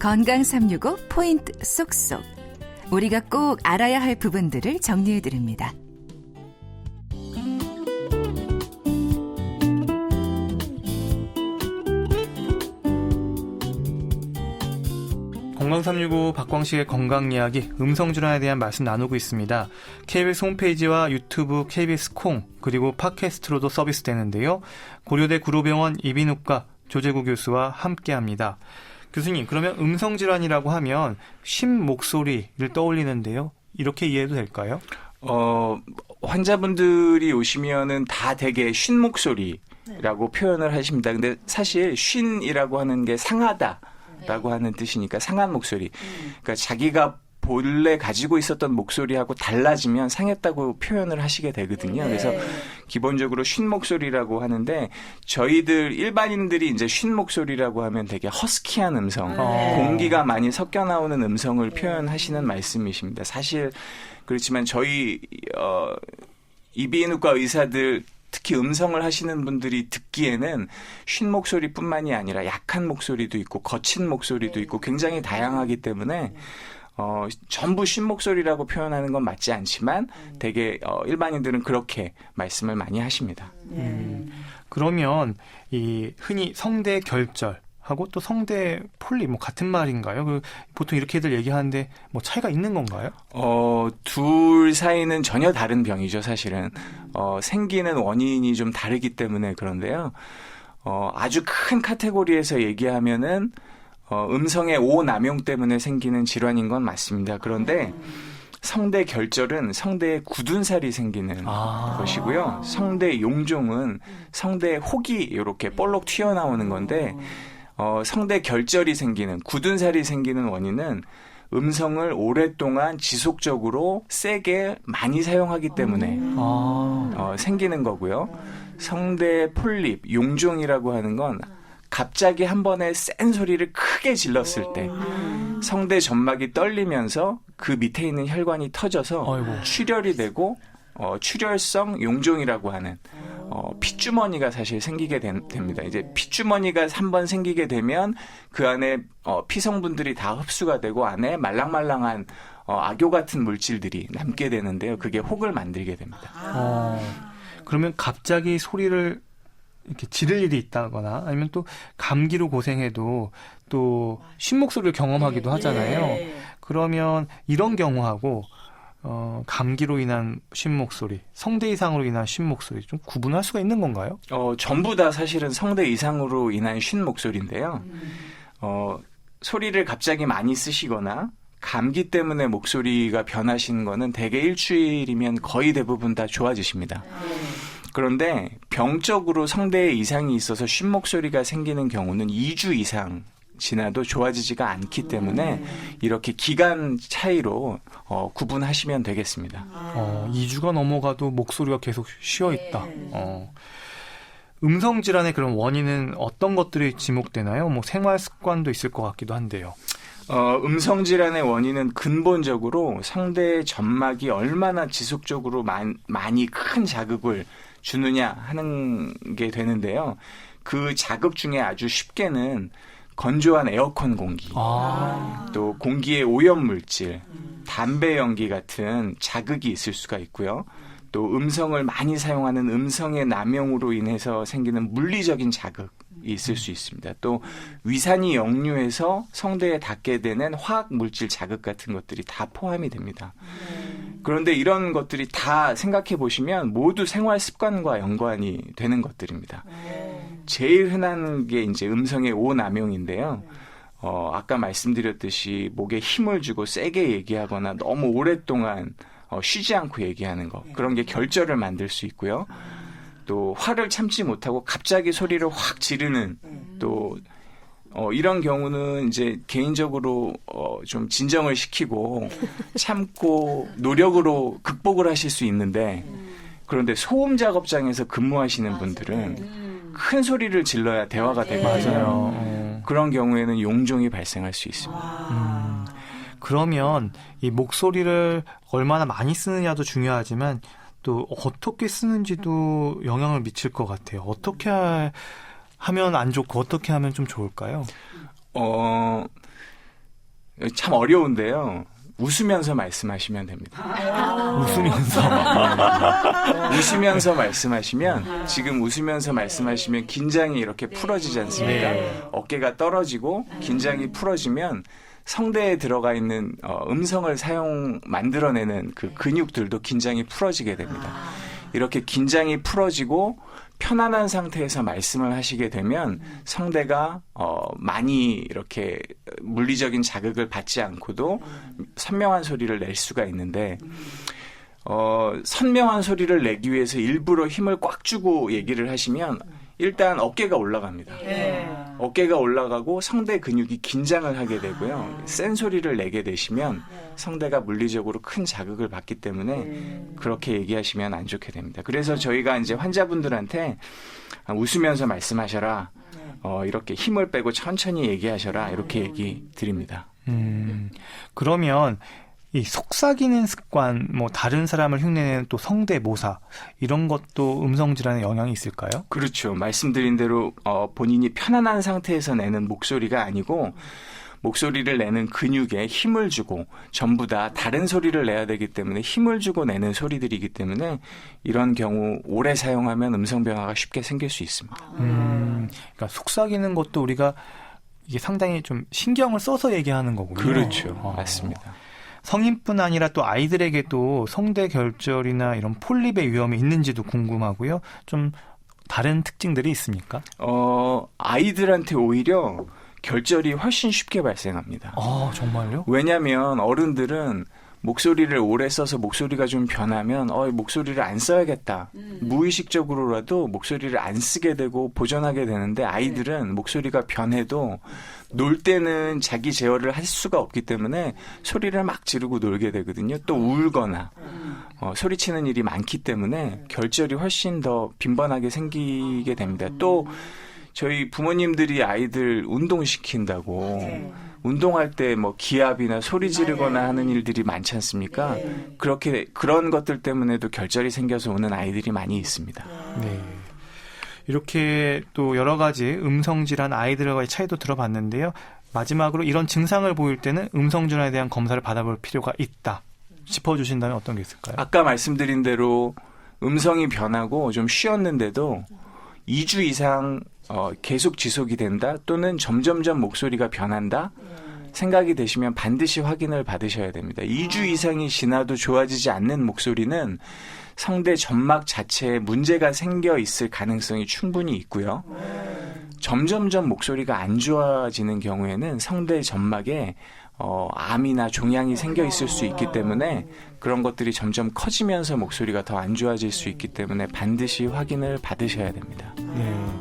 건강 365 포인트 쏙쏙. 우리가 꼭 알아야 할 부분들을 정리해드립니다. 건강365 박광식의 건강 이야기, 음성질환에 대한 말씀 나누고 있습니다. KBS 홈페이지와 유튜브, KBS 콩, 그리고 팟캐스트로도 서비스되는데요. 고려대 구로병원 이비인후과 조재구 교수와 함께합니다. 교수님, 그러면 음성질환이라고 하면 쉰 목소리를 떠올리는데요. 이렇게 이해해도 될까요? 환자분들이 오시면은 다 되게 쉰 목소리라고 표현을 하십니다. 근데 사실 쉰이라고 하는 게 상하다라고 하는 뜻이니까 상한 목소리. 그러니까 자기가 본래 가지고 있었던 목소리하고 달라지면 상했다고 표현을 하시게 되거든요. 그래서 기본적으로 쉰 목소리라고 하는데, 저희들 일반인들이 이제 쉰 목소리라고 하면 되게 허스키한 음성, 공기가 많이 섞여 나오는 음성을 표현하시는 말씀이십니다. 사실 그렇지만 저희 이비인후과 의사들, 특히 음성을 하시는 분들이 듣기에는 쉰 목소리뿐만이 아니라 약한 목소리도 있고 거친 목소리도 있고 굉장히 다양하기 때문에 전부 쉰 목소리라고 표현하는 건 맞지 않지만 되게 일반인들은 그렇게 말씀을 많이 하십니다. 그러면 이 흔히 성대 결절하고 또 성대 폴립 같은 말인가요? 보통 이렇게들 얘기하는데 차이가 있는 건가요? 둘 사이는 전혀 다른 병이죠, 사실은. 생기는 원인이 좀 다르기 때문에 그런데요. 아주 큰 카테고리에서 얘기하면은 음성의 오남용 때문에 생기는 질환인 건 맞습니다. 그런데 성대 결절은 성대에 굳은 살이 생기는 것이고요. 성대 용종은 성대 혹이 이렇게 볼록 튀어나오는 건데, 성대 결절이 생기는, 굳은 살이 생기는 원인은 음성을 오랫동안 지속적으로 세게 많이 사용하기 때문에 생기는 거고요. 성대 폴립, 용종이라고 하는 건 갑자기 한 번에 센 소리를 크게 질렀을 때 성대 점막이 떨리면서 그 밑에 있는 혈관이 터져서 출혈이 되고 출혈성 용종이라고 하는 핏주머니가 사실 생기게 됩니다. 이제 핏주머니가 한번 생기게 되면 그 안에 피성분들이 다 흡수가 되고 안에 말랑말랑한 악교 같은 물질들이 남게 되는데요. 그게 혹을 만들게 됩니다. 그러면 갑자기 소리를 이렇게 지를 일이 있다거나 아니면 또 감기로 고생해도 또 쉰 목소리를 경험하기도 하잖아요. 그러면 이런 경우하고 감기로 인한 쉰 목소리, 성대 이상으로 인한 쉰 목소리 좀 구분할 수가 있는 건가요? 전부 다 사실은 성대 이상으로 인한 쉰 목소리인데요. 소리를 갑자기 많이 쓰시거나 감기 때문에 목소리가 변하시는 거는 대개 일주일이면 거의 대부분 다 좋아지십니다. 그런데 병적으로 성대에 이상이 있어서 쉰 목소리가 생기는 경우는 2주 이상 지나도 좋아지지가 않기 때문에 이렇게 기간 차이로 구분하시면 되겠습니다. 2주가 넘어가도 목소리가 계속 쉬어있다. 음성질환의 그런 원인은 어떤 것들이 지목되나요? 생활 습관도 있을 것 같기도 한데요. 음성질환의 원인은 근본적으로 성대의 점막이 얼마나 지속적으로 많이 큰 자극을 주느냐 하는 게 되는데요. 그 자극 중에 아주 쉽게는 건조한 에어컨 공기, 또 공기의 오염물질, 담배 연기 같은 자극이 있을 수가 있고요. 또 음성을 많이 사용하는 음성의 남용으로 인해서 생기는 물리적인 자극이 있을 수 있습니다. 또 위산이 역류해서 성대에 닿게 되는 화학 물질 자극 같은 것들이 다 포함이 됩니다. 그런데 이런 것들이 다 생각해 보시면 모두 생활 습관과 연관이 되는 것들입니다. 제일 흔한 게 이제 음성의 오남용인데요. 아까 말씀드렸듯이 목에 힘을 주고 세게 얘기하거나 너무 오랫동안 쉬지 않고 얘기하는 거, 그런 게 결절을 만들 수 있고요. 또 화를 참지 못하고 갑자기 소리를 확 지르는, 또 이런 경우는 이제 개인적으로 좀 진정을 시키고 참고 노력으로 극복을 하실 수 있는데, 그런데 소음 작업장에서 근무하시는 분들은 큰 소리를 질러야 대화가 되거든요. 그런 경우에는 용종이 발생할 수 있습니다. 그러면 이 목소리를 얼마나 많이 쓰느냐도 중요하지만 또 어떻게 쓰는지도 영향을 미칠 것 같아요. 어떻게 하면 안 좋고 어떻게 하면 좀 좋을까요? 참 어려운데요. 웃으면서 말씀하시면 됩니다. 웃으면서 말씀하시면 지금 웃으면서 말씀하시면 긴장이 이렇게 풀어지지 않습니까? 네. 어깨가 떨어지고 긴장이 풀어지면 성대에 들어가 있는 음성을 만들어내는 그 근육들도 긴장이 풀어지게 됩니다. 이렇게 긴장이 풀어지고 편안한 상태에서 말씀을 하시게 되면 성대가 많이 이렇게 물리적인 자극을 받지 않고도 선명한 소리를 낼 수가 있는데 선명한 소리를 내기 위해서 일부러 힘을 꽉 주고 얘기를 하시면 일단 어깨가 올라갑니다. 어깨가 올라가고 성대 근육이 긴장을 하게 되고요. 센 소리를 내게 되시면 성대가 물리적으로 큰 자극을 받기 때문에 그렇게 얘기하시면 안 좋게 됩니다. 그래서 저희가 이제 환자분들한테 웃으면서 말씀하셔라. 이렇게 힘을 빼고 천천히 얘기하셔라. 이렇게 얘기 드립니다. 그러면 이 속삭이는 습관, 뭐 다른 사람을 흉내내는 또 성대모사 이런 것도 음성 질환에 영향이 있을까요? 그렇죠. 말씀드린 대로 본인이 편안한 상태에서 내는 목소리가 아니고 목소리를 내는 근육에 힘을 주고 전부 다 다른 소리를 내야 되기 때문에 힘을 주고 내는 소리들이기 때문에 이런 경우 오래 사용하면 음성 변화가 쉽게 생길 수 있습니다. 그러니까 속삭이는 것도 우리가 이게 상당히 좀 신경을 써서 얘기하는 거군요. 그렇죠. 맞습니다. 성인뿐 아니라 또 아이들에게도 성대 결절이나 이런 폴립의 위험이 있는지도 궁금하고요. 좀 다른 특징들이 있습니까? 아이들한테 오히려 결절이 훨씬 쉽게 발생합니다. 정말요? 왜냐하면 어른들은 목소리를 오래 써서 목소리가 좀 변하면 목소리를 안 써야겠다. 무의식적으로라도 목소리를 안 쓰게 되고 보존하게 되는데 아이들은 목소리가 변해도 놀 때는 자기 제어를 할 수가 없기 때문에 소리를 막 지르고 놀게 되거든요. 또 울거나 소리치는 일이 많기 때문에 결절이 훨씬 더 빈번하게 생기게 됩니다. 또 저희 부모님들이 아이들 운동시킨다고 운동할 때 뭐 기압이나 소리 지르거나 하는 일들이 많지 않습니까? 그런 것들 때문에도 결절이 생겨서 오는 아이들이 많이 있습니다. 네. 이렇게 또 여러 가지 음성질환 아이들과의 차이도 들어봤는데요. 마지막으로 이런 증상을 보일 때는 음성질환에 대한 검사를 받아볼 필요가 있다. 짚어주신다면 어떤 게 있을까요? 아까 말씀드린 대로 음성이 변하고 좀 쉬었는데도 2주 이상 계속 지속이 된다 또는 점점점 목소리가 변한다 생각이 되시면 반드시 확인을 받으셔야 됩니다. 2주 이상이 지나도 좋아지지 않는 목소리는 성대 점막 자체에 문제가 생겨 있을 가능성이 충분히 있고요. 점점점 목소리가 안 좋아지는 경우에는 성대 점막에 암이나 종양이 생겨 있을 수 있기 때문에 그런 것들이 점점 커지면서 목소리가 더 안 좋아질 수 있기 때문에 반드시 확인을 받으셔야 됩니다. 네.